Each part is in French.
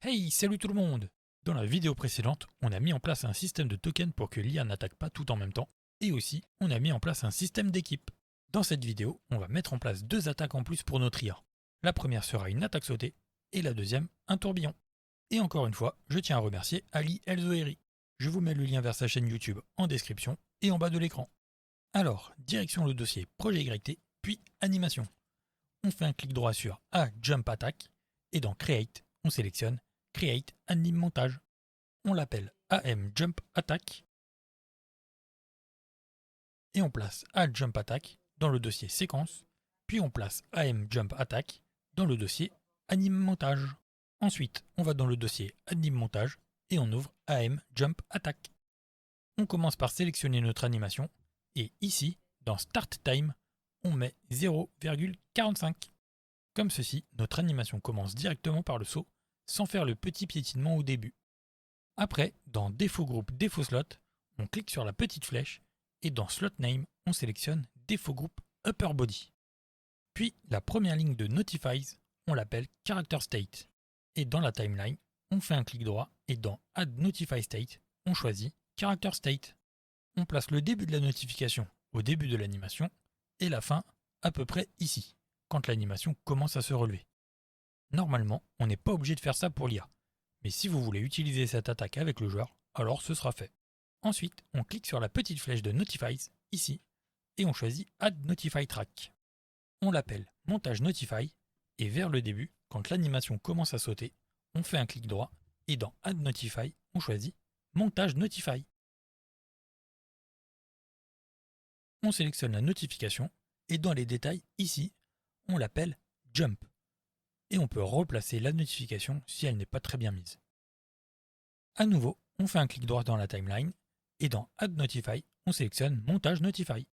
Hey, salut tout le monde! Dans la vidéo précédente, on a mis en place un système de tokens pour que l'IA n'attaque pas tout en même temps, et aussi, on a mis en place un système d'équipe. Dans cette vidéo, on va mettre en place deux attaques en plus pour notre IA. La première sera une attaque sautée, et la deuxième, un tourbillon. Et encore une fois, je tiens à remercier Ali Elzoheri. Je vous mets le lien vers sa chaîne YouTube en description et en bas de l'écran. Alors, direction le dossier Projet YT, puis Animation. On fait un clic droit sur A Jump Attack, et dans Create, on sélectionne Create Anim Montage. On l'appelle AM Jump Attack et on place A Jump Attack dans le dossier Séquence, puis on place AM Jump Attack dans le dossier Anim Montage. Ensuite, on va dans le dossier Anim Montage et on ouvre AM Jump Attack. On commence par sélectionner notre animation et ici, dans Start Time, on met 0,45. Comme ceci, notre animation commence directement par le saut sans faire le petit piétinement au début. Après, dans Défaut groupe, défaut slot, on clique sur la petite flèche et dans Slot Name, on sélectionne Défaut groupe Upper Body. Puis, la première ligne de Notifies, on l'appelle Character State. Et dans la timeline, on fait un clic droit et dans Add Notify State, on choisit Character State. On place le début de la notification au début de l'animation et la fin à peu près ici, quand l'animation commence à se relever. Normalement, on n'est pas obligé de faire ça pour l'IA. Mais si vous voulez utiliser cette attaque avec le joueur, alors ce sera fait. Ensuite, on clique sur la petite flèche de Notifies, ici, et on choisit Add Notify Track. On l'appelle Montage Notify, et vers le début, quand l'animation commence à sauter, on fait un clic droit, et dans Add Notify, on choisit Montage Notify. On sélectionne la notification, et dans les détails, ici, on l'appelle Jump. Et on peut replacer la notification si elle n'est pas très bien mise. A nouveau, on fait un clic droit dans la timeline et dans Add Notify, on sélectionne Montage Notify.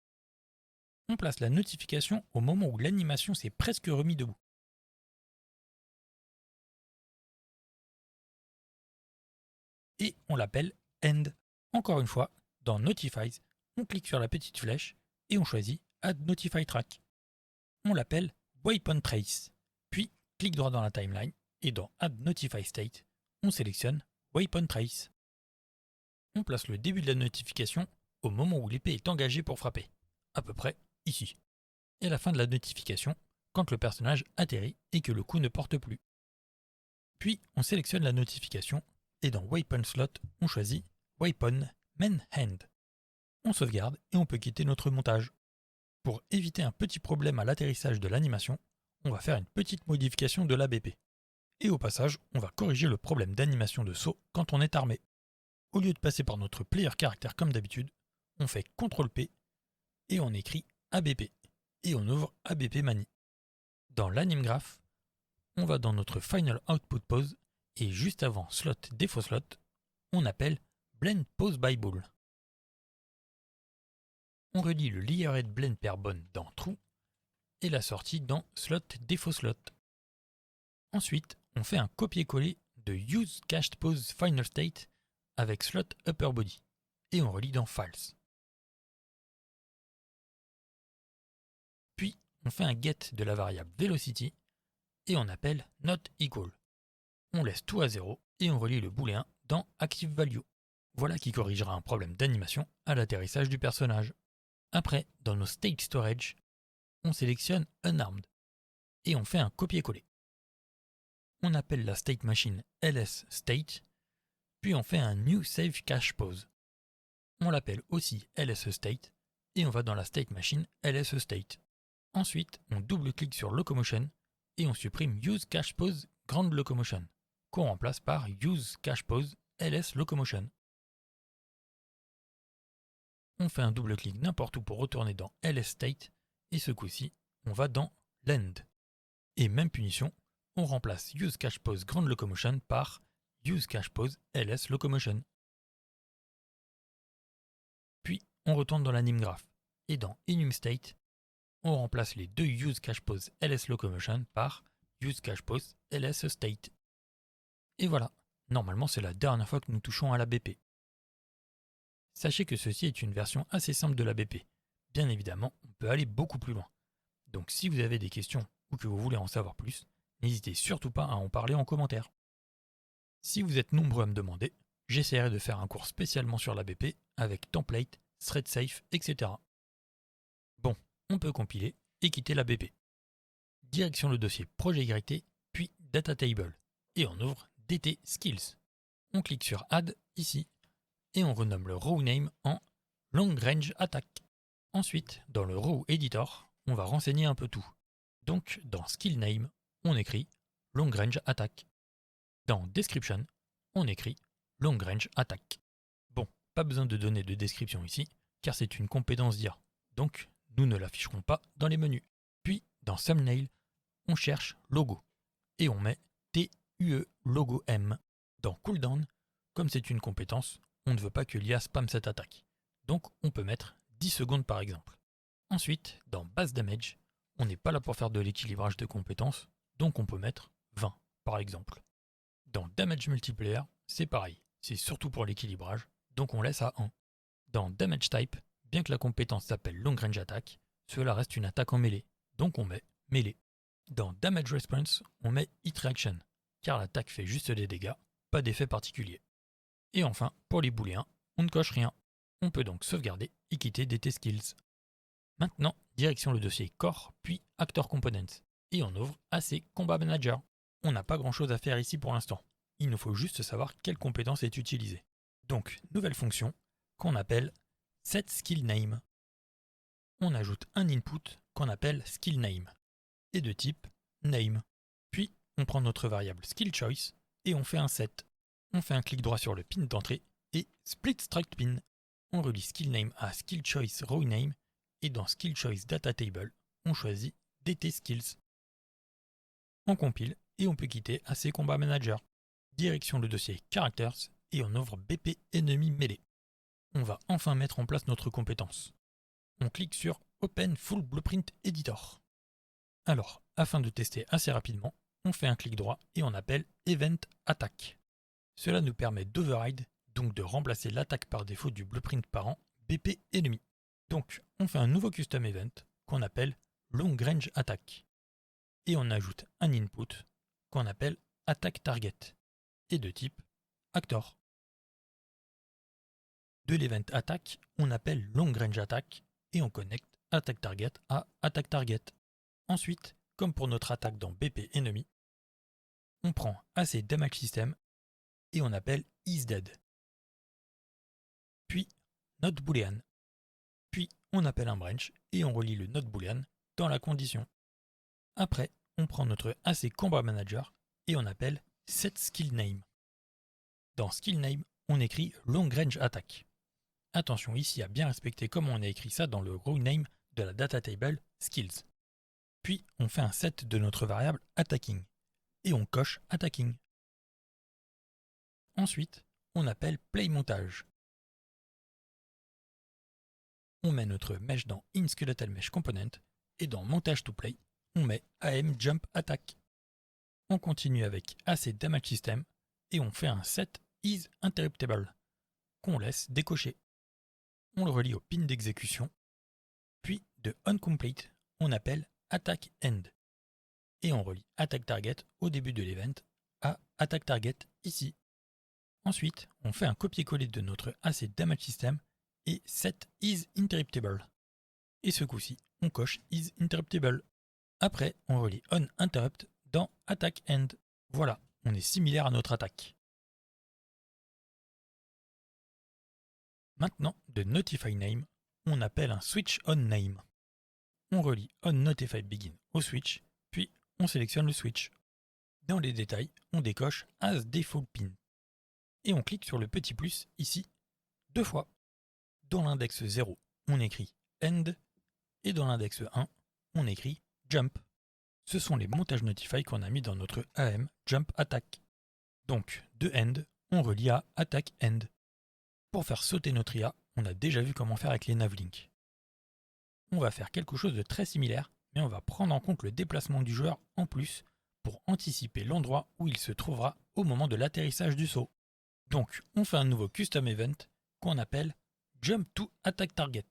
On place la notification au moment où l'animation s'est presque remis debout. Et on l'appelle End. Encore une fois, dans Notifies, on clique sur la petite flèche et on choisit Add Notify Track. On l'appelle Waypoint Trace. Puis, clic droit dans la timeline et dans Add Notify State, on sélectionne Waypoint Trace. On place le début de la notification au moment où l'épée est engagée pour frapper, à peu près ici. Et la fin de la notification, quand le personnage atterrit et que le coup ne porte plus. Puis on sélectionne la notification et dans Weapon Slot, on choisit Weapon Main Hand. On sauvegarde et on peut quitter notre montage. Pour éviter un petit problème à l'atterrissage de l'animation, on va faire une petite modification de l'ABP. Et au passage, on va corriger le problème d'animation de saut quand on est armé. Au lieu de passer par notre player caractère comme d'habitude, on fait CTRL-P et on écrit ABP et on ouvre ABP Mani. Dans l'AnimGraph, on va dans notre Final Output Pose et juste avant Slot Défaut Slot, on appelle Blend Pose by Ball. On relie le Layered Blend per Bone dans True et la sortie dans Slot Défaut Slot. Ensuite, on fait un copier-coller de Use Cached Pose Final State avec Slot Upper Body et on relie dans Files. Puis, on fait un get de la variable Velocity et on appelle Not Equal. On laisse tout à 0 et on relie le booléen dans Active Value. Voilà qui corrigera un problème d'animation à l'atterrissage du personnage. Après, dans nos State Storage, on sélectionne Unarmed et on fait un copier-coller. On appelle la state machine ls state, puis on fait un new save cache pose. On l'appelle aussi ls state et on va dans la state machine ls state. Ensuite, on double-clique sur locomotion et on supprime use cache pose grand locomotion, qu'on remplace par use cache pose ls locomotion. On fait un double-clic n'importe où pour retourner dans ls state et ce coup-ci, on va dans land. Et même punition, on remplace use cache pose grand locomotion par use cache pose ls locomotion. Puis, on retourne dans l'AnimGraph et dans enum state, on remplace les deux use cache pose ls locomotion par use cache pose ls state. Et voilà, normalement c'est la dernière fois que nous touchons à l'ABP. Sachez que ceci est une version assez simple de l'ABP. Bien évidemment, on peut aller beaucoup plus loin. Donc si vous avez des questions ou que vous voulez en savoir plus, n'hésitez surtout pas à en parler en commentaire. Si vous êtes nombreux à me demander, j'essaierai de faire un cours spécialement sur la BP avec template, thread safe, etc. Bon, on peut compiler et quitter la BP. Direction le dossier projet YT, puis data table, et on ouvre DT skills. On clique sur add ici, et on renomme le row name en long range attack. Ensuite, dans le row editor, on va renseigner un peu tout. Donc, dans skill name, on écrit long range attack. Dans description, on écrit long range attack. Bon, pas besoin de donner de description ici, car c'est une compétence d'IA. Donc, nous ne l'afficherons pas dans les menus. Puis, dans thumbnail, on cherche logo et on met TUE logo M. Dans cooldown, comme c'est une compétence, on ne veut pas que l'IA spamme cette attaque. Donc on peut mettre 10 secondes par exemple. Ensuite, dans base damage, on n'est pas là pour faire de l'équilibrage de compétences, donc on peut mettre 20 par exemple. Dans damage multiplier, c'est pareil, c'est surtout pour l'équilibrage, donc on laisse à 1. Dans damage type, bien que la compétence s'appelle long range attack, cela reste une attaque en mêlée, donc on met mêlée. Dans Damage Response, on met Hit Reaction, car l'attaque fait juste des dégâts, pas d'effet particulier. Et enfin, pour les booléens, on ne coche rien. On peut donc sauvegarder et quitter DT Skills. Maintenant, direction le dossier Core, puis Actor Components, et on ouvre AC Combat Manager. On n'a pas grand chose à faire ici pour l'instant. Il nous faut juste savoir quelle compétence est utilisée. Donc, nouvelle fonction qu'on appelle Set Skill Name. On ajoute un input qu'on appelle Skill Name et de type name. Puis, on prend notre variable skill choice et on fait un set. On fait un clic droit sur le pin d'entrée et split struct pin. On relie skill name à skill choice row name et dans skill choice data table, on choisit DT skills. On compile et on peut quitter AC Combat Manager. Direction le dossier characters et on ouvre BP ennemi mêlée. On va enfin mettre en place notre compétence. On clique sur Open Full Blueprint Editor. Alors, afin de tester assez rapidement, on fait un clic droit et on appelle Event Attack. Cela nous permet d'override, donc de remplacer l'attaque par défaut du blueprint parent BP ennemi. Donc, on fait un nouveau custom event qu'on appelle Long Range Attack. Et on ajoute un input qu'on appelle Attack Target et de type Actor. De l'event Attack, on appelle Long Range Attack et on connecte Attack Target à Attack Target. Ensuite, comme pour notre attaque dans BP ennemi, on prend AC Damage System et on appelle isDead. Puis, not boolean. Puis, on appelle un branch et on relie le not boolean dans la condition. Après, on prend notre AC Combat Manager et on appelle set skill name. Dans skill name, on écrit long range attack. Attention ici à bien respecter comment on a écrit ça dans le row name de la data table skills. Puis, on fait un set de notre variable attacking et on coche attacking. Ensuite, on appelle play montage. On met notre mesh dans InSkeletal Mesh Component et dans montage to play, on met AM Jump Attack. On continue avec AC Damage System et on fait un set is interruptible qu'on laisse décocher. On le relie au pin d'exécution, puis de onComplete, on appelle Attack End et on relie Attack Target au début de l'event à Attack Target ici. Ensuite, on fait un copier-coller de notre AC Damage System et set is interruptible. Et ce coup-ci, on coche is interruptible. Après, on relie on interrupt dans attack end. Voilà, on est similaire à notre attaque. Maintenant, de notify name, on appelle un switch on name. On relie on notify begin au switch, puis on sélectionne le switch. Dans les détails, on décoche as default pin. Et on clique sur le petit plus ici, 2 fois. Dans l'index 0, on écrit end, et dans l'index 1, on écrit jump. Ce sont les montages notify qu'on a mis dans notre AM jump attack. Donc, de end, on relie à attack end. Pour faire sauter notre IA, on a déjà vu comment faire avec les navlinks. On va faire quelque chose de très similaire, mais on va prendre en compte le déplacement du joueur en plus pour anticiper l'endroit où il se trouvera au moment de l'atterrissage du saut. Donc, on fait un nouveau custom event qu'on appelle Jump to Attack Target.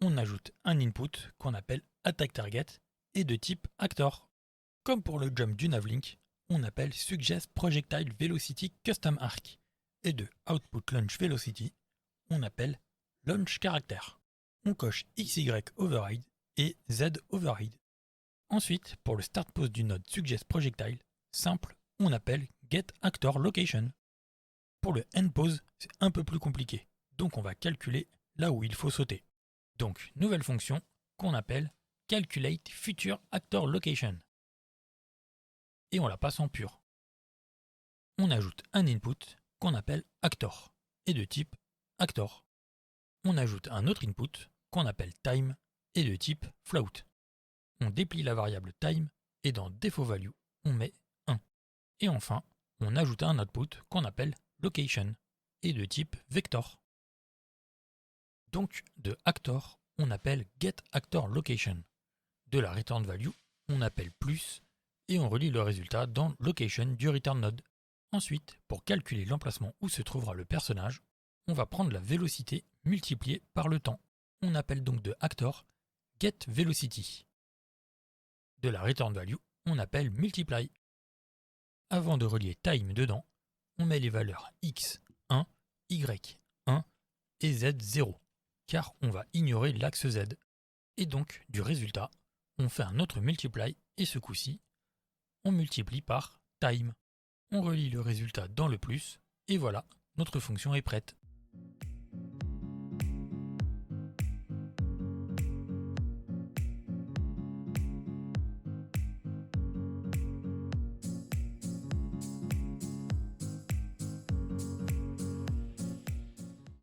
On ajoute un input qu'on appelle Attack Target et de type Actor. Comme pour le jump du navlink, on appelle Suggest Projectile Velocity Custom Arc. Et de Output Launch Velocity, on appelle Launch Character. On coche XY override et Z override. Ensuite, pour le start pose du node Suggest Projectile, simple, on appelle Get Actor Location. Pour le end pose, c'est un peu plus compliqué, donc on va calculer là où il faut sauter. Donc, nouvelle fonction qu'on appelle Calculate Future Actor Location. Et on la passe en pur. On ajoute un input qu'on appelle Actor, et de type Actor. On ajoute un autre input qu'on appelle Time, et de type Float. On déplie la variable Time, et dans Default Value, on met 1. Et enfin, on ajoute un output qu'on appelle Location, et de type Vector. Donc, de Actor, on appelle Get Actor Location. De la return value, on appelle plus, et on relie le résultat dans Location du return node. Ensuite, pour calculer l'emplacement où se trouvera le personnage, on va prendre la vélocité multipliée par le temps. On appelle donc de Actor Get Velocity. De la return value, on appelle Multiply. Avant de relier Time dedans, on met les valeurs x 1, y 1 et z 0, car on va ignorer l'axe z. Et donc, du résultat, on fait un autre multiply et ce coup-ci, on multiplie par time. On relie le résultat dans le plus et voilà, notre fonction est prête.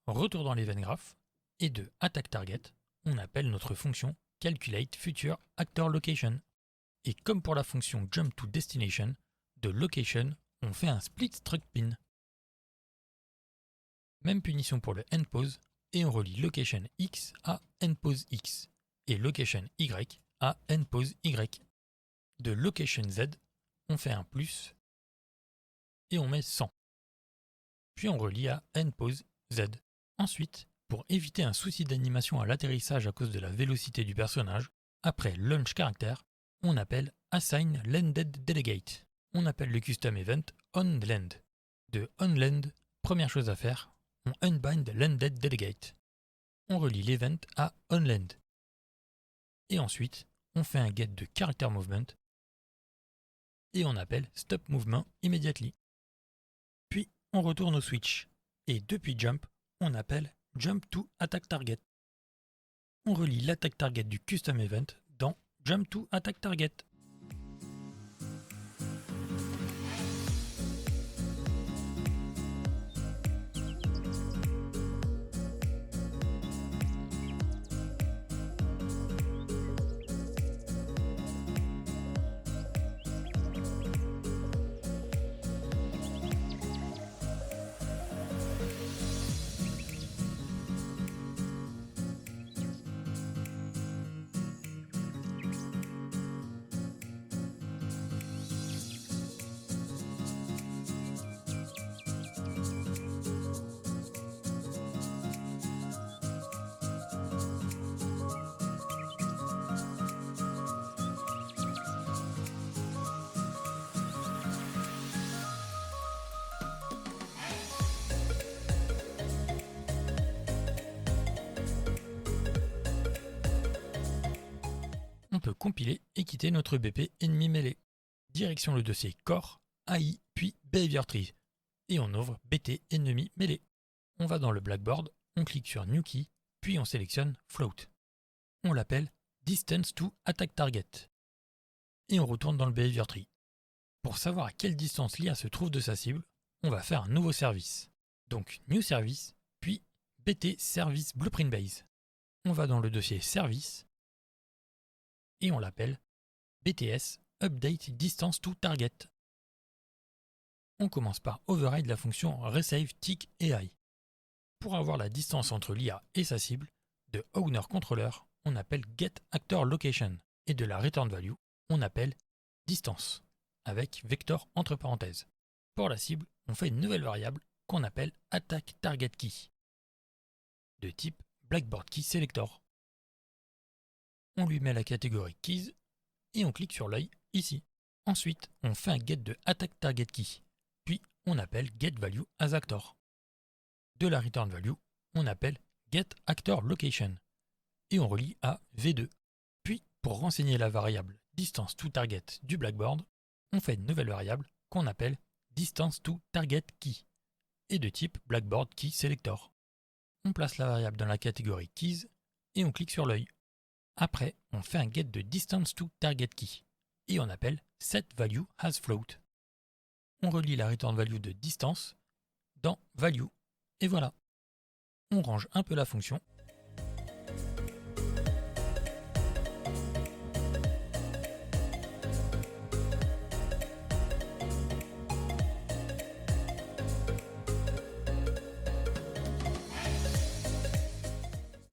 Retour dans l'event graph et de attack target, on appelle notre fonction calculate future actor location. Et comme pour la fonction jump to destination, de location, on fait un split struct pin. Même punition pour le end pose et on relie location x à end pose x et location y à end pose y. De location z, on fait un plus et on met 100. Puis on relie à end pose z. Ensuite, pour éviter un souci d'animation à l'atterrissage à cause de la vélocité du personnage, après launch character, on appelle assign landed delegate. On appelle le custom event onLand. De onLand, première chose à faire, on unbind landed delegate. On relie l'event à onLand. Et ensuite, on fait un get de character movement et on appelle stop movement immediately. Puis on retourne au switch et depuis jump, on appelle jump to attack target. On relie l'attack target du custom event dans jump to attack target. On peut compiler et quitter notre BP ennemi mêlé. Direction le dossier core, AI, puis behavior tree. Et on ouvre BT ennemi mêlé. On va dans le blackboard, on clique sur new key, puis on sélectionne float. On l'appelle distance to attack target. Et on retourne dans le behavior tree. Pour savoir à quelle distance l'IA se trouve de sa cible, on va faire un nouveau service. Donc new service, puis BT service blueprint base. On va dans le dossier service et on l'appelle BTS update distance to target. On commence par override la fonction resave tick AI. Pour avoir la distance entre l'IA et sa cible, de owner controller, on appelle get actor location et de la return value, on appelle distance avec vector entre parenthèses. Pour la cible, on fait une nouvelle variable qu'on appelle attack target key de type blackboard key selector. On lui met la catégorie keys et on clique sur l'œil ici. Ensuite, on fait un get de attack target key, puis on appelle get value as actor. De la return value, on appelle get actor location, et on relie à v2. Puis, pour renseigner la variable distance to target du blackboard, on fait une nouvelle variable qu'on appelle distance to target key, et de type blackboard key selector. On place la variable dans la catégorie keys, et on clique sur l'œil. Après, on fait un get de distance to target key, et on appelle set value as float. On relie la return value de distance dans value, et voilà. On range un peu la fonction.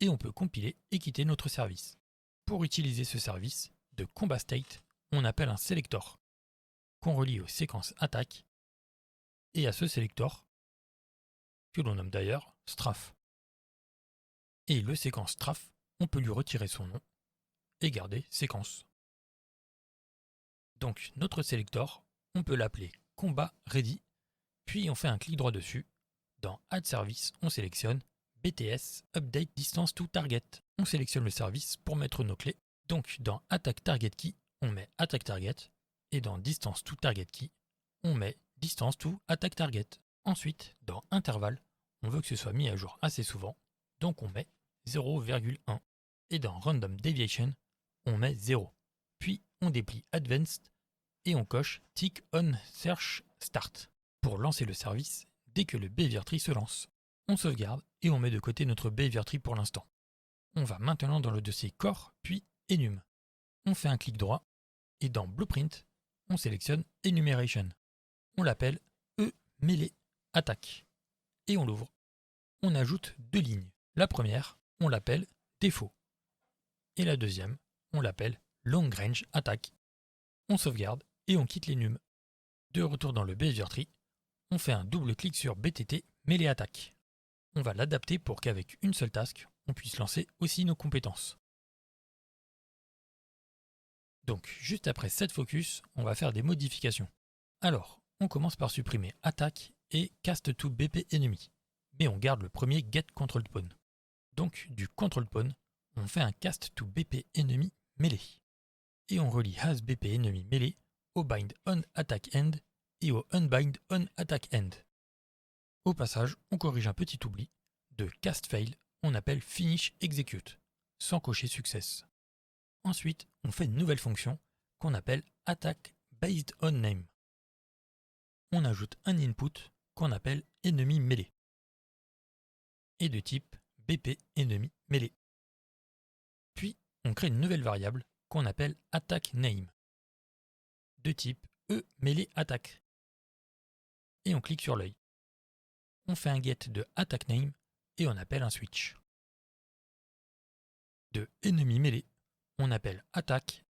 Et on peut compiler et quitter notre service. Pour utiliser ce service, de combat state, on appelle un selector, qu'on relie aux séquences attaque, et à ce selector, que l'on nomme d'ailleurs strafe. Et le séquence strafe, on peut lui retirer son nom, et garder séquence. Donc notre selector, on peut l'appeler combat ready, puis on fait un clic droit dessus. Dans add service, on sélectionne BTS update distance to target. On sélectionne le service pour mettre nos clés. Donc dans attack target key, on met attack target, et dans distance to target key, on met distance to attack target. Ensuite, dans intervalle, on veut que ce soit mis à jour assez souvent, donc on met 0,1. Et dans random deviation, on met 0. Puis on déplie advanced et on coche tick on search start pour lancer le service dès que le behavior tree se lance. On sauvegarde et on met de côté notre behavior tree pour l'instant. On va maintenant dans le dossier core puis enum. On fait un clic droit et dans blueprint, on sélectionne enumeration. On l'appelle e-melee attack et on l'ouvre. On ajoute deux lignes. La première, on l'appelle défaut. Et la deuxième, on l'appelle long range attack. On sauvegarde et on quitte l'enum. De retour dans le behavior tree, on fait un double clic sur BTT melee attack. On va l'adapter pour qu'avec une seule task, on puisse lancer aussi nos compétences. Donc, juste après cette focus, on va faire des modifications. Alors, on commence par supprimer attaque et cast to BP enemy, mais on garde le premier get control pawn. Donc, du control pawn, on fait un cast to BP enemy melee. Et on relie has BP enemy melee au bind on attack end et au unbind on attack end. Au passage, on corrige un petit oubli. De cast fail, on appelle finish execute, sans cocher success. Ensuite, on fait une nouvelle fonction qu'on appelle attack based on name. On ajoute un input qu'on appelle enemy melee et de type BP enemy melee. Puis, on crée une nouvelle variable qu'on appelle attack name de type e-melee attack. Et on clique sur l'œil. On fait un get de attack name et on appelle un switch. De enemy melee, on appelle attack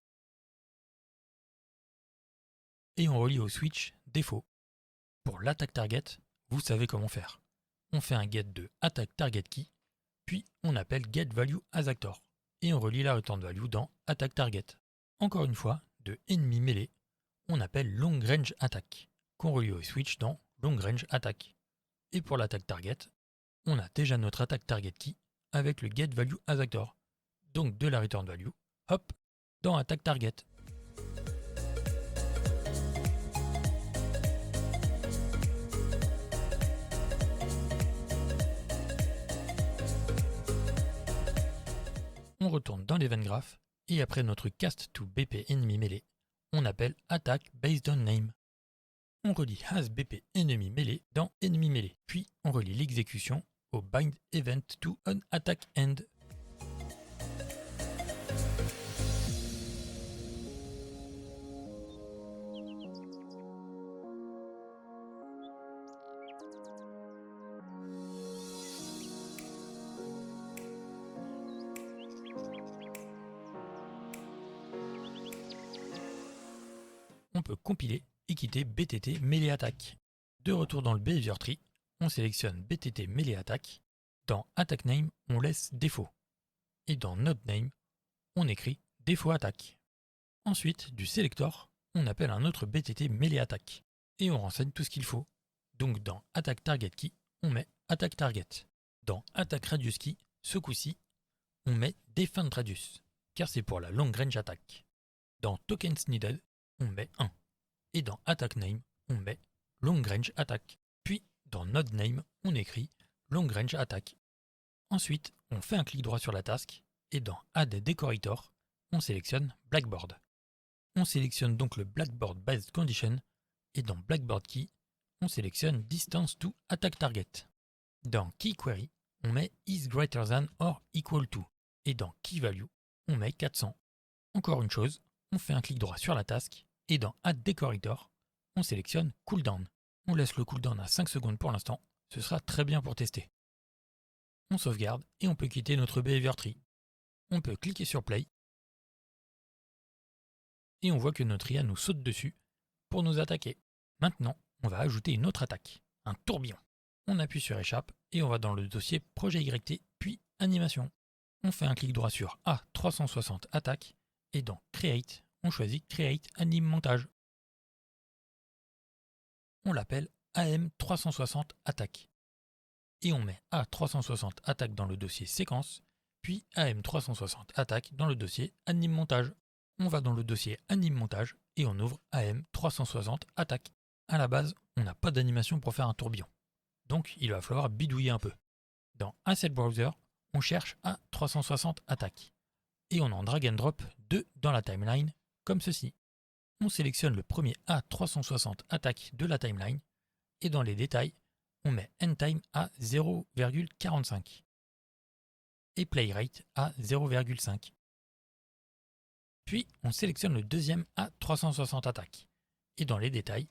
et on relie au switch défaut. Pour l'attack target, vous savez comment faire. On fait un get de attack target key, puis on appelle get value as actor et on relie la return value dans attack target. Encore une fois, de enemy melee, on appelle long range attack qu'on relie au switch dans long range attack. Et pour l'attack target, on a déjà notre attack target key avec le get value as actor. Donc de la return value, hop, dans attack target. On retourne dans l'event graph et après notre cast to BP enemy melee, on appelle attack based on name. On relie has BP enemy melee dans enemy melee, puis on relie l'exécution au bind event to on attack end. On peut compiler et quitter BTT melee attack. De retour dans le behavior tree, on sélectionne BTT melee attack. Dans attack name, on laisse défaut. Et dans node name, on écrit défaut attack. Ensuite, du selector, on appelle un autre BTT Melee Attack. Et on renseigne tout ce qu'il faut. Donc dans Attack Target Key, on met Attack Target. Dans Attack Radius Key, ce coup-ci, on met Defend Radius, car c'est pour la Long Range Attack. Dans Tokens Needed, on met 1. Et dans Attack Name, on met Long Range Attack. Puis dans Node Name, on écrit Long Range Attack. Ensuite, on fait un clic droit sur la task et dans Add Decorator, on sélectionne Blackboard. On sélectionne donc le Blackboard Based Condition et dans Blackboard Key, on sélectionne Distance to Attack Target. Dans Key Query, on met is greater than or equal to et dans Key Value, on met 400. Encore une chose, on fait un clic droit sur la task et dans Add Decorator, on sélectionne Cooldown. On laisse le cooldown à 5 secondes pour l'instant, ce sera très bien pour tester. On sauvegarde et on peut quitter notre Behavior Tree. On peut cliquer sur Play et on voit que notre IA nous saute dessus pour nous attaquer. Maintenant, on va ajouter une autre attaque, un tourbillon. On appuie sur Échappe et on va dans le dossier Projet YT puis Animation. On fait un clic droit sur A360 Attaque et dans Create, on choisit Create Anim Montage. On l'appelle AM360 Attaque. Et on met A360 Attaque dans le dossier Séquence, puis AM360 Attaque dans le dossier Anim Montage. On va dans le dossier Anim Montage et on ouvre AM360 Attaque. À la base, on n'a pas d'animation pour faire un tourbillon. Donc il va falloir bidouiller un peu. Dans Asset Browser, on cherche A360 Attaque. Et on en drag and drop 2 dans la timeline, comme ceci. On sélectionne le premier A360 Attaque de la timeline, et dans les détails, on met Endtime à 0,45 et Playrate à 0,5. Puis on sélectionne le deuxième A360 Attaque, et dans les détails,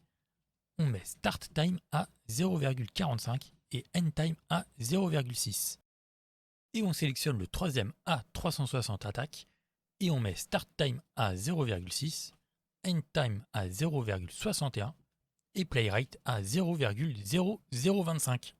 on met Start Time à 0,45 et End Time à 0,6. Et on sélectionne le troisième A360 Attaque et on met Start Time à 0,6, End Time à 0,61 et Playrate à 0,0025.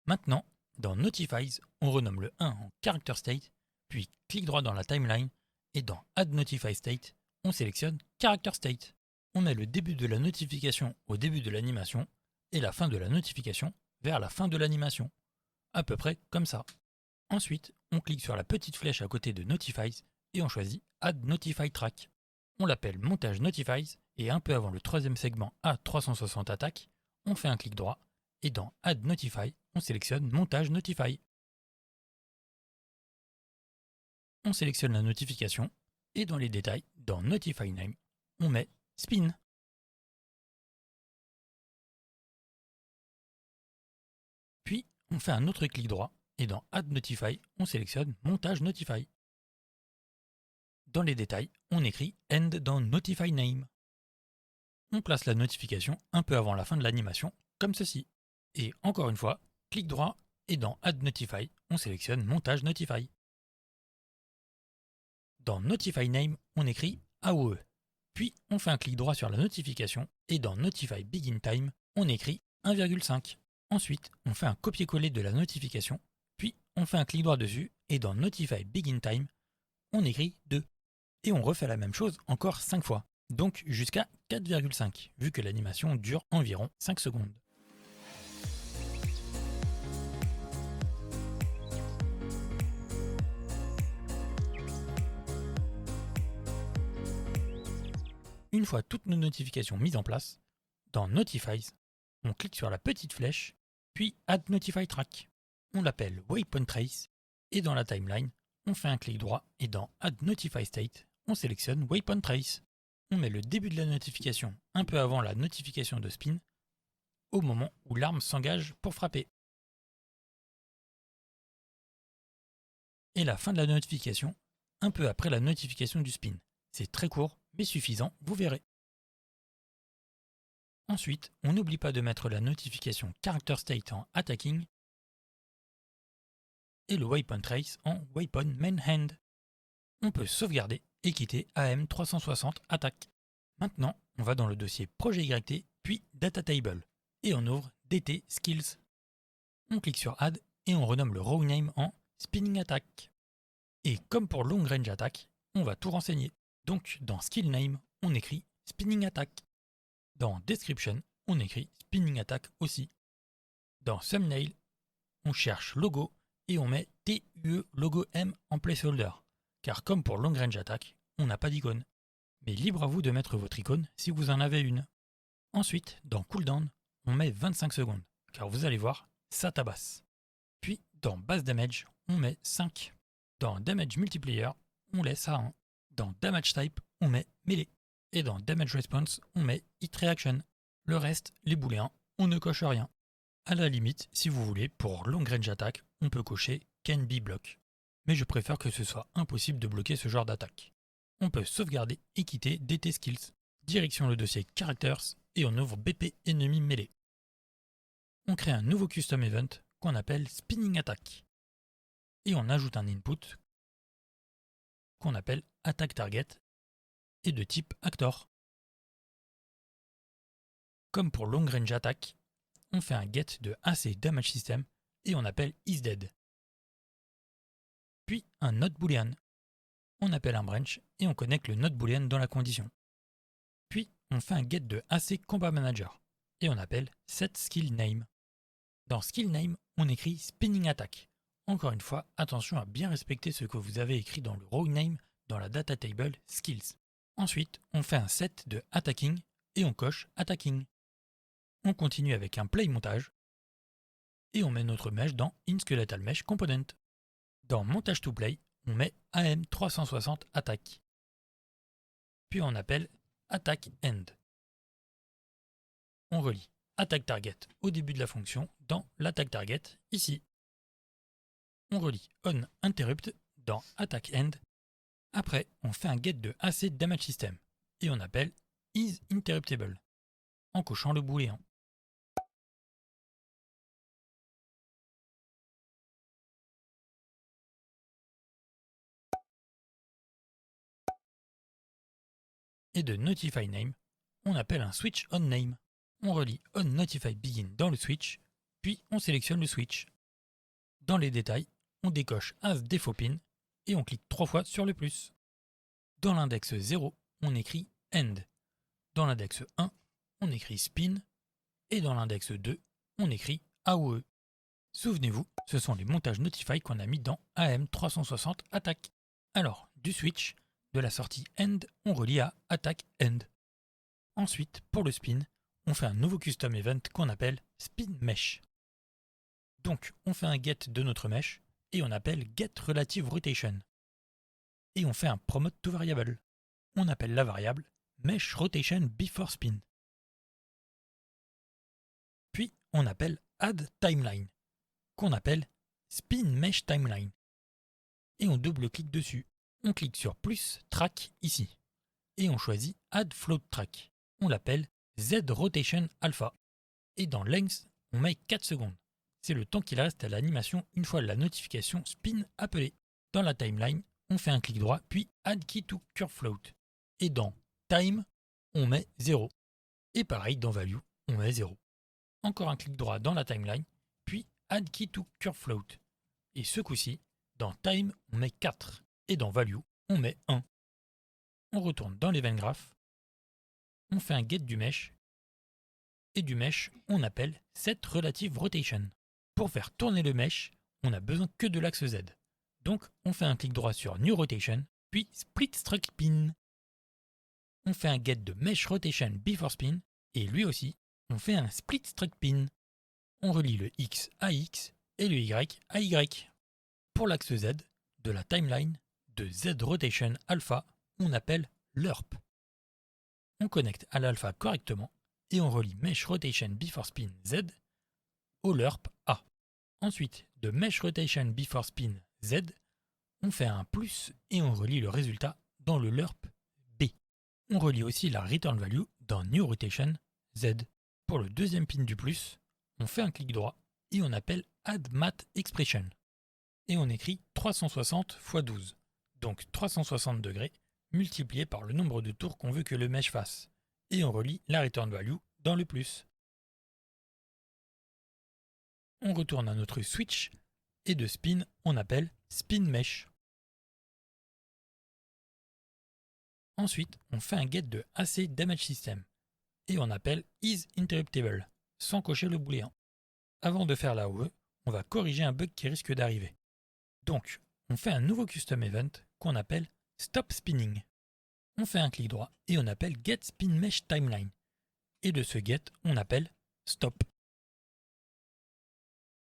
Maintenant, dans Notifies, on renomme le 1 en Character State, puis clic droit dans la timeline et dans Add Notify State, on sélectionne Character State. On met le début de la notification au début de l'animation et la fin de la notification vers la fin de l'animation. À peu près comme ça. Ensuite, on clique sur la petite flèche à côté de Notifies et on choisit Add Notify Track. On l'appelle Montage Notifies et un peu avant le troisième segment A360 Attaque, on fait un clic droit et dans Add Notify, on sélectionne Montage Notify. On sélectionne la notification et dans les détails, dans Notify Name, on met Spin. Puis, on fait un autre clic droit et dans Add Notify, on sélectionne Montage Notify. Dans les détails, on écrit End dans Notify Name. On place la notification un peu avant la fin de l'animation, comme ceci. Et encore une fois, clic droit et dans Add Notify, on sélectionne Montage Notify. Dans Notify Name, on écrit AOE. Puis on fait un clic droit sur la notification et dans Notify Begin Time, on écrit 1,5. Ensuite, on fait un copier-coller de la notification, puis on fait un clic droit dessus et dans Notify Begin Time, on écrit 2. Et on refait la même chose encore 5 fois, donc jusqu'à 4,5, vu que l'animation dure environ 5 secondes. Une fois toutes nos notifications mises en place, dans Notifies, on clique sur la petite flèche, puis Add Notify Track. On l'appelle Waypoint Trace, et dans la timeline, on fait un clic droit et dans Add Notify State, on sélectionne Waypoint Trace. On met le début de la notification un peu avant la notification de spin, au moment où l'arme s'engage pour frapper. Et la fin de la notification, un peu après la notification du spin. C'est très court, mais suffisant, vous verrez. Ensuite, on n'oublie pas de mettre la notification Character State en Attacking et le Waypoint Trace en Waypoint Main Hand. On peut sauvegarder et quitter AM360 Attack. Maintenant, on va dans le dossier Projet YT, puis Data Table, et on ouvre DT Skills. On clique sur Add et on renomme le row name en Spinning Attack. Et comme pour Long Range Attack, on va tout renseigner. Donc dans Skill Name, on écrit spinning attack. Dans description, on écrit spinning attack aussi. Dans thumbnail, on cherche logo et on met TUE logo M en placeholder. Car comme pour long range attack, on n'a pas d'icône. Mais libre à vous de mettre votre icône si vous en avez une. Ensuite, dans cooldown, on met 25 secondes. Car vous allez voir, ça tabasse. Puis, dans base damage, on met 5. Dans damage multiplier, on laisse à 1. Dans damage type, on met melee. Et dans damage response, on met hit reaction. Le reste, les booléens, on ne coche rien. À la limite, si vous voulez, pour long range attack, on peut cocher can be block. Mais je préfère que ce soit impossible de bloquer ce genre d'attaque. On peut sauvegarder et quitter DT Skills. Direction le dossier Characters et on ouvre BP Enemy Melee. On crée un nouveau custom event qu'on appelle Spinning Attack. Et on ajoute un input qu'on appelle Attack Target et de type Actor. Comme pour Long Range Attack, on fait un get de AC Damage System et on appelle isDead. Puis un not boolean. On appelle un branch et on connecte le not boolean dans la condition. Puis on fait un get de AC Combat Manager et on appelle set skill name. Dans skill name, on écrit spinning attack. Encore une fois, attention à bien respecter ce que vous avez écrit dans le row name dans la data table skills. Ensuite, on fait un set de attacking et on coche attacking. On continue avec un play montage et on met notre mesh dans InSkeletal Mesh Component. Dans montage to play, on met AM360 attack. Puis on appelle attack end. On relie attack target au début de la fonction dans l'attack target ici. On relie on interrupt dans attack end. Après, on fait un get de AC damage system et on appelle is interruptible en cochant le booléen. Et de notify name, on appelle un switch on name. On relie on notify begin dans le switch, puis on sélectionne le switch. Dans les détails, on décoche as default pin et on clique 3 fois sur le plus. Dans l'index 0, on écrit end. Dans l'index 1, on écrit spin. Et dans l'index 2, on écrit AOE. Souvenez-vous, ce sont les montages notify qu'on a mis dans AM360 attack. Alors, du switch, de la sortie end, on relie à attack end. Ensuite, pour le spin, on fait un nouveau custom event qu'on appelle spin mesh. Donc, on fait un get de notre mesh et on appelle get relative rotation. Et on fait un promote to variable. On appelle la variable mesh rotation before spin. Puis, on appelle add timeline, qu'on appelle spin mesh timeline. Et on double-clique dessus. On clique sur plus track ici. Et on choisit add float track. On l'appelle Z rotation alpha. Et dans length, on met 4 secondes. C'est le temps qu'il reste à l'animation une fois la notification spin appelée. Dans la timeline, on fait un clic droit, puis add key to curve float. Et dans time, on met 0. Et pareil, dans value, on met 0. Encore un clic droit dans la timeline, puis add key to curve float. Et ce coup-ci, dans time, on met 4. Et dans value, on met 1. On retourne dans l'event graph. On fait un get du mesh. Et du mesh, on appelle set relative rotation. Pour faire tourner le mesh, on n'a besoin que de l'axe Z. Donc, on fait un clic droit sur New Rotation, puis Split Struct Pin. On fait un get de Mesh Rotation Before Spin, et lui aussi, on fait un Split Struct Pin. On relie le X à X et le Y à Y. Pour l'axe Z, de la timeline, de Z Rotation Alpha, on appelle LURP. On connecte à l'alpha correctement, et on relie Mesh Rotation Before Spin Z au LURP A. Ensuite, de Mesh Rotation Before Spin Z, on fait un plus et on relie le résultat dans le LURP B. On relie aussi la Return Value dans New Rotation Z. Pour le deuxième pin du plus, on fait un clic droit et on appelle Add Math Expression. Et on écrit 360 x 12, donc 360 degrés multiplié par le nombre de tours qu'on veut que le mesh fasse. Et on relie la Return Value dans le plus. On retourne à notre switch et de spin, on appelle spin mesh. Ensuite, on fait un get de AC Damage System et on appelle isInterruptible sans cocher le booléen. Avant de faire la OE, on va corriger un bug qui risque d'arriver. Donc, on fait un nouveau custom event qu'on appelle Stop Spinning. On fait un clic droit et on appelle Get Spin Mesh Timeline. Et de ce get, on appelle Stop.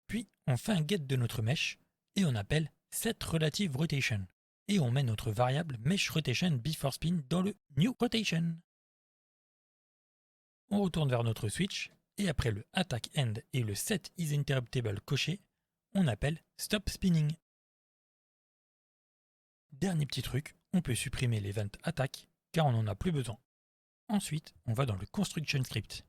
Puis, on fait un get de notre mesh et on appelle Set Relative Rotation. Et on met notre variable Mesh Rotation Before Spin dans le New Rotation. On retourne vers notre switch et après le Attack End et le Set isInterruptible coché, on appelle Stop Spinning. Dernier petit truc, on peut supprimer l'event Attack car on n'en a plus besoin. Ensuite, on va dans le Construction Script.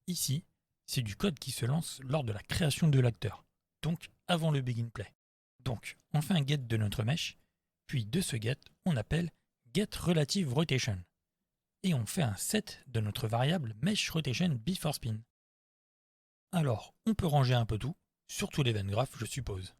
Ici, c'est du code qui se lance lors de la création de l'acteur, donc avant le Begin Play. Donc, on fait un get de notre mesh, puis de ce get, on appelle Get Relative Rotation. Et on fait un set de notre variable Mesh Rotation Before Spin. Alors, on peut ranger un peu tout, surtout l'event graph, je suppose.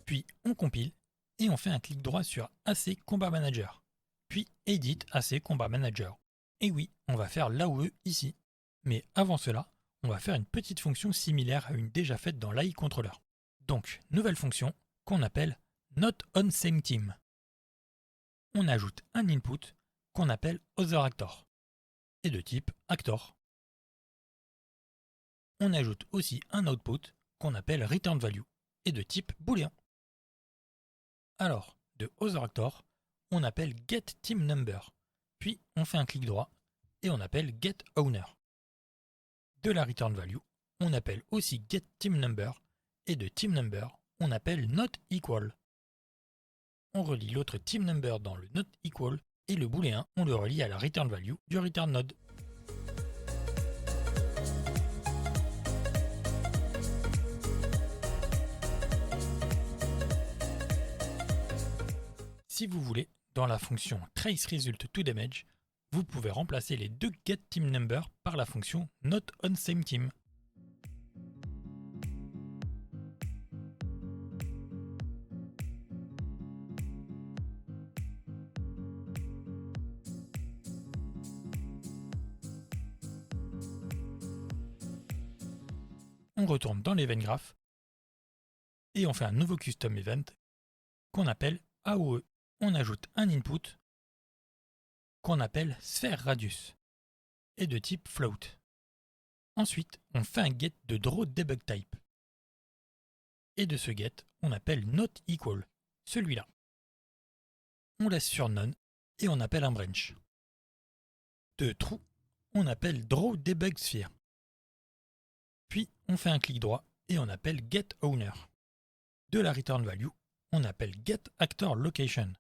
Puis on compile et on fait un clic droit sur AC Combat Manager, puis Edit AC Combat Manager. Et oui, on va faire l'AOE ici. Mais avant cela, on va faire une petite fonction similaire à une déjà faite dans l'AI Controller. Donc, nouvelle fonction qu'on appelle Not on Same Team. On ajoute un input qu'on appelle Other Actor et de type Actor. On ajoute aussi un output qu'on appelle Return Value et de type Boolean. Alors, de Other Actor, on appelle Get Team Number, puis on fait un clic droit et on appelle Get Owner. De la Return Value, on appelle aussi Get Team Number et de Team Number, on appelle Not Equal. On relie l'autre Team Number dans le Not Equal et le booléen, on le relie à la Return Value du Return Node. Si vous voulez, dans la fonction TraceResultToDamage, vous pouvez remplacer les deux getTeamNumber par la fonction NotOnSameTeam. On retourne dans l'Event Graph et on fait un nouveau Custom Event qu'on appelle AOE. On ajoute un input qu'on appelle SphereRadius et de type float. Ensuite, on fait un get de drawDebugType. Et de ce get, on appelle NotEqual, celui-là. On laisse sur None et on appelle un branch. De true, on appelle drawDebugSphere. Puis, on fait un clic droit et on appelle getOwner. De la return value, on appelle getActorLocation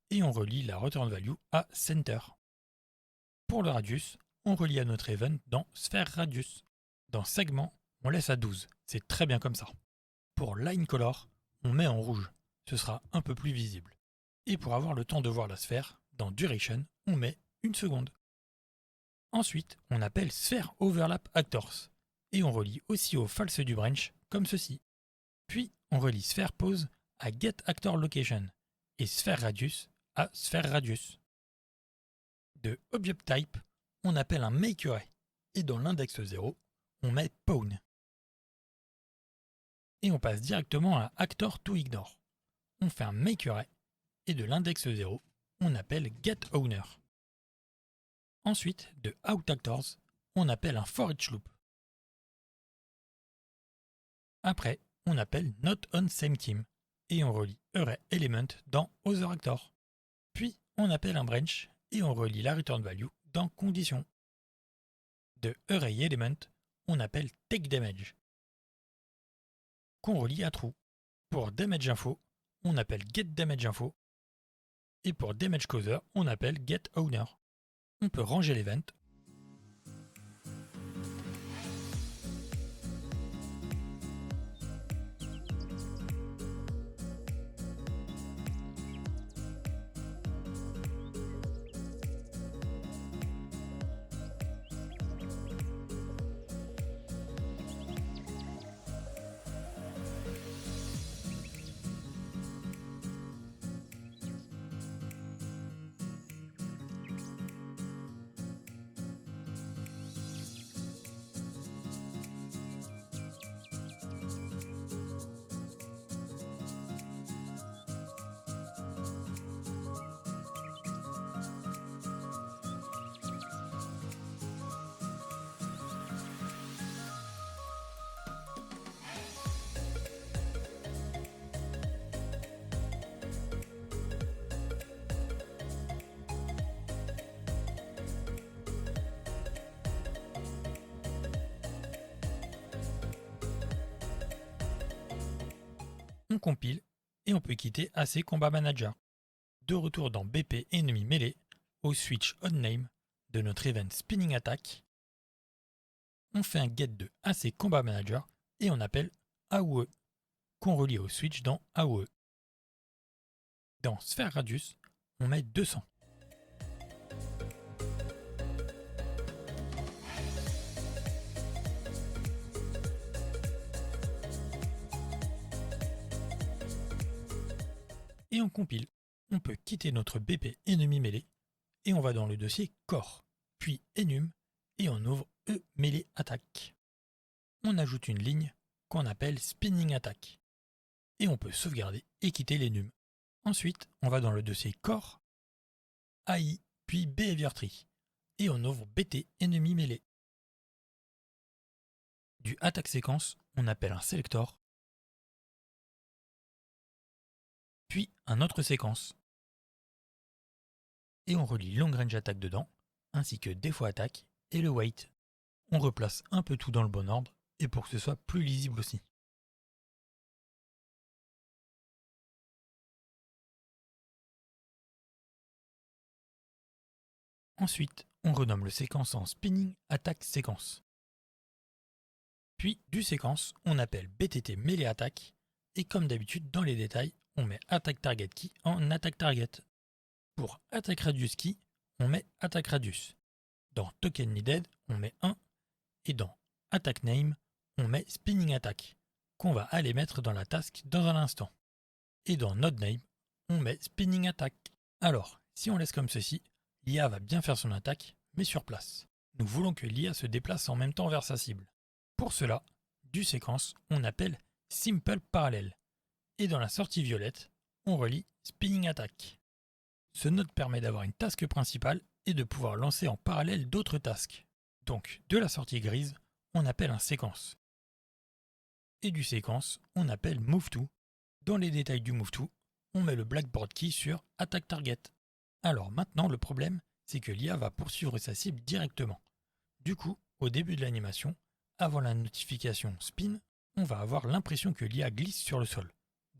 et on relie la return value à center. Pour le radius, on relie à notre event dans SphereRadius. Dans segment, on laisse à 12, c'est très bien comme ça. Pour line color, on met en rouge, ce sera un peu plus visible. Et pour avoir le temps de voir la sphère, dans duration, on met 1 seconde. Ensuite, on appelle SphereOverlapActors et on relie aussi au false du branch comme ceci. Puis, on relie SpherePose à getActorLocation et SphereRadius à SphereRadius. De ObjectType, on appelle un makeArray et dans l'index 0, on met pawn. et on passe directement à Actor to Ignore. On fait un makeArray et de l'index 0, on appelle getOwner. Ensuite, de OutActors, on appelle un forEachLoop. Après, on appelle NotOnSameTeam et on relie ArrayElement dans OtherActor. Puis, on appelle un branch et on relie la return value dans Condition. De ArrayElement, on appelle TakeDamage, qu'on relie à True. Pour DamageInfo, on appelle GetDamageInfo. Et pour DamageCauser, on appelle getOwner. On peut ranger l'event. On compile et on peut quitter AC Combat Manager. De retour dans BP Enemy Melee, au switch onName de notre event Spinning Attack, on fait un get de AC Combat Manager et on appelle AOE, qu'on relie au switch dans AOE. Dans Sphere Radius, on met 200. Et on compile. On peut quitter notre BP Enemy Melee et on va dans le dossier Core, puis Enum et on ouvre Melee Attack. On ajoute une ligne qu'on appelle Spinning Attack et on peut sauvegarder et quitter l'Enum. Ensuite, on va dans le dossier Core, AI, puis Behavior Tree et on ouvre BT Enemy Melee. Du Attack Séquence, on appelle un Selector, puis un autre séquence. Et on relie Long Range Attack dedans, ainsi que Défaut Attack et le Wait. On replace un peu tout dans le bon ordre, et pour que ce soit plus lisible aussi. Ensuite, on renomme le séquence en Spinning Attack Séquence. Puis, du séquence, on appelle BTT Melee Attack, et comme d'habitude dans les détails, on met Attack Target Key en Attack Target. Pour Attack Radius Key, on met Attack Radius. Dans Token Needed, on met 1, et dans Attack Name, on met Spinning Attack, qu'on va aller mettre dans la task dans un instant. Et dans Node Name, on met Spinning Attack. Alors, si on laisse comme ceci, l'IA va bien faire son attaque, mais sur place. Nous voulons que l'IA se déplace en même temps vers sa cible. Pour cela, du séquence, on appelle Simple Parallel. Et dans la sortie violette, on relie Spinning Attack. Ce node permet d'avoir une task principale et de pouvoir lancer en parallèle d'autres tasks. Donc, de la sortie grise, on appelle un séquence. Et du séquence, on appelle MoveTo. Dans les détails du MoveTo, on met le Blackboard Key sur Attack Target. Alors maintenant, le problème, c'est que l'IA va poursuivre sa cible directement. Du coup, au début de l'animation, avant la notification Spin, on va avoir l'impression que l'IA glisse sur le sol.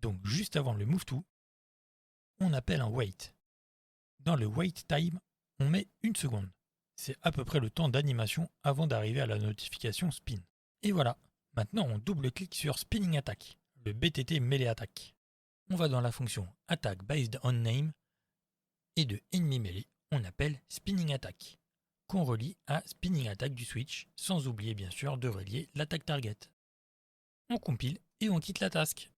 Donc juste avant le MoveTo, on appelle un Wait. Dans le Wait Time, on met 1 seconde. C'est à peu près le temps d'animation avant d'arriver à la notification Spin. Et voilà, maintenant on double-clique sur Spinning Attack, le BTT Melee Attack. On va dans la fonction Attack Based on Name et de Enemy Melee, on appelle Spinning Attack, qu'on relie à Spinning Attack du switch, sans oublier bien sûr de relier l'Attack Target. On compile et on quitte la task.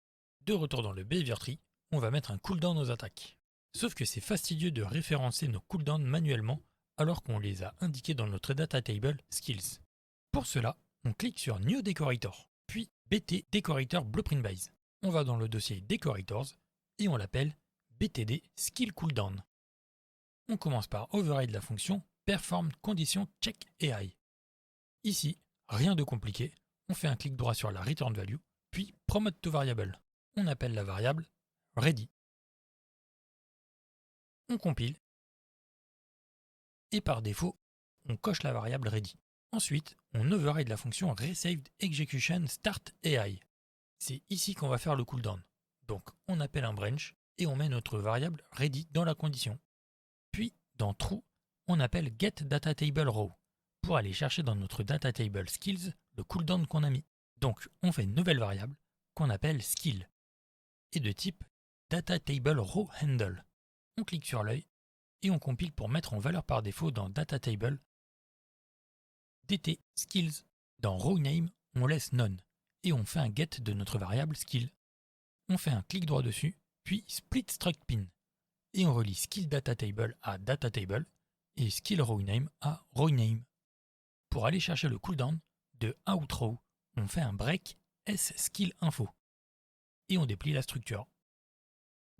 De retour dans le Behavior Tree, on va mettre un cooldown aux attaques. Sauf que c'est fastidieux de référencer nos cooldowns manuellement alors qu'on les a indiqués dans notre data table Skills. Pour cela, on clique sur New Decorator, puis BT Decorator Blueprint Base. On va dans le dossier Decorators et on l'appelle BTD Skill Cooldown. On commence par override la fonction Perform Condition Check AI. Ici, rien de compliqué, on fait un clic droit sur la return value, puis promote to variable. On appelle la variable ready. On compile et par défaut, on coche la variable ready. Ensuite, on override la fonction Resaved Execution Start AI. C'est ici qu'on va faire le cooldown. Donc, on appelle un branch et on met notre variable ready dans la condition. Puis, dans true, on appelle getDataTableRow pour aller chercher dans notre datatable skills le cooldown qu'on a mis. Donc, on fait une nouvelle variable qu'on appelle skill et de type DataTableRowHandle. On clique sur l'œil et on compile pour mettre en valeur par défaut dans datatable dt skills. Dans rowName, on laisse none et on fait un get de notre variable skill. On fait un clic droit dessus, puis split struct pin et on relie skill datatable à datatable et skill rowName à rowName. Pour aller chercher le cooldown de outRow, on fait un break sSkillInfo et on déplie la structure.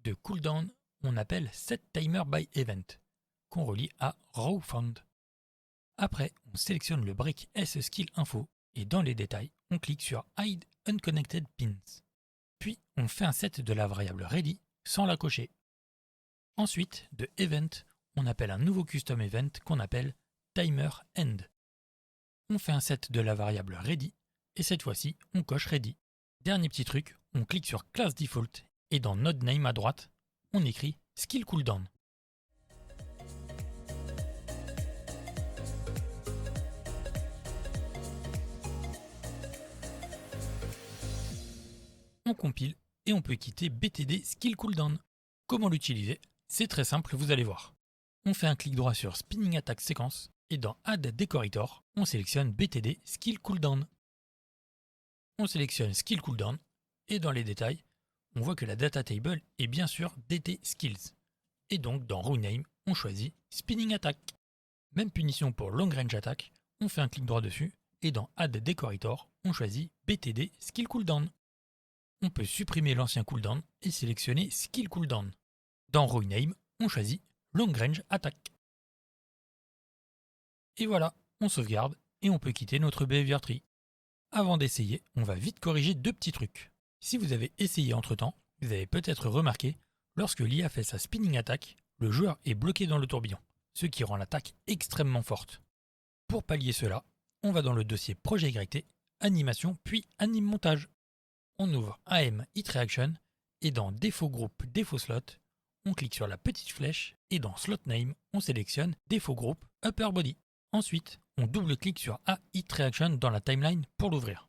De cooldown, on appelle setTimerByEvent qu'on relie à rowFound. Après, on sélectionne le break sSkillInfo et dans les détails, on clique sur Hide Unconnected Pins. Puis, on fait un set de la variable ready sans la cocher. Ensuite, de event, on appelle un nouveau custom event qu'on appelle TimerEnd. On fait un set de la variable ready et cette fois-ci, on coche ready. Dernier petit truc, on clique sur class default et dans node name à droite, on écrit skill cooldown. On compile et on peut quitter BTD Skill Cooldown. Comment l'utiliser? C'est très simple, vous allez voir. On fait un clic droit sur Spinning Attack Sequence et dans Add Decorator, on sélectionne BTD Skill Cooldown. On sélectionne Skill Cooldown et dans les détails, on voit que la data table est bien sûr DT Skills. Et donc dans rowName, on choisit Spinning Attack. Même punition pour Long Range Attack, on fait un clic droit dessus et dans Add Decorator, on choisit BTD Skill Cooldown. On peut supprimer l'ancien cooldown et sélectionner Skill Cooldown. Dans rowName, on choisit Long Range Attack. Et voilà, on sauvegarde et on peut quitter notre Behavior Tree. Avant d'essayer, on va vite corriger deux petits trucs. Si vous avez essayé entre-temps, vous avez peut-être remarqué, lorsque l'IA fait sa Spinning Attack, le joueur est bloqué dans le tourbillon, ce qui rend l'attaque extrêmement forte. Pour pallier cela, on va dans le dossier Projet YT, Animation puis Anime Montage. On ouvre AM HitReaction et dans Défaut Groupe, Défaut Slot, on clique sur la petite flèche et dans Slot Name, on sélectionne Défaut Groupe, Upper Body. Ensuite, on double-clique sur A HitReaction dans la timeline pour l'ouvrir.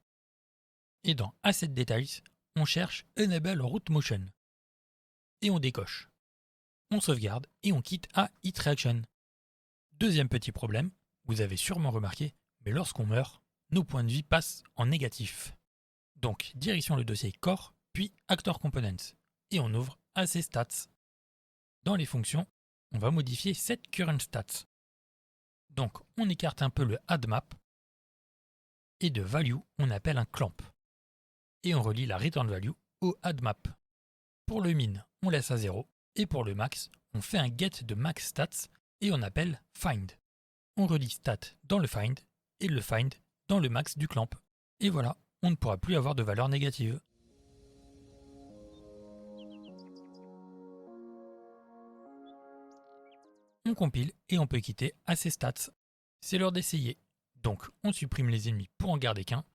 Et dans Asset Details, on cherche Enable Route Motion. Et on décoche. On sauvegarde et on quitte A HitReaction. Deuxième petit problème, vous avez sûrement remarqué, mais lorsqu'on meurt, nos points de vie passent en négatif. Donc, direction le dossier Core, puis Actor Components, et on ouvre AC Stats. Dans les fonctions, on va modifier Set Current Stats. Donc, on écarte un peu le Add Map, et de Value, on appelle un Clamp. Et on relie la Return Value au Add Map. Pour le Min, on laisse à 0, et pour le Max, on fait un Get de Max Stats, et on appelle Find. On relie Stat dans le Find, et le Find dans le Max du Clamp. Et voilà, on ne pourra plus avoir de valeur négative. On compile et on peut quitter AC Stats. C'est l'heure d'essayer. Donc on supprime les ennemis pour en garder qu'un.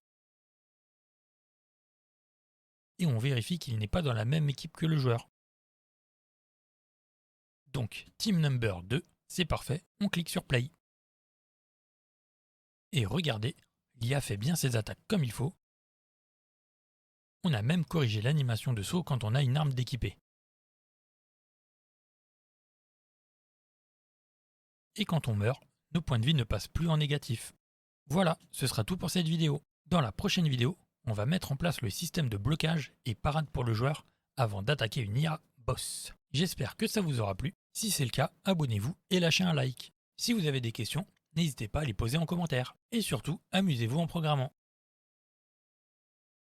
Et on vérifie qu'il n'est pas dans la même équipe que le joueur. Donc Team Number 2, c'est parfait, on clique sur Play. Et regardez, l'IA fait bien ses attaques comme il faut. On a même corrigé l'animation de saut quand on a une arme d'équipée. Et quand on meurt, nos points de vie ne passent plus en négatif. Voilà, ce sera tout pour cette vidéo. Dans la prochaine vidéo, on va mettre en place le système de blocage et parade pour le joueur avant d'attaquer une IA boss. J'espère que ça vous aura plu. Si c'est le cas, abonnez-vous et lâchez un like. Si vous avez des questions, n'hésitez pas à les poser en commentaire. Et surtout, amusez-vous en programmant.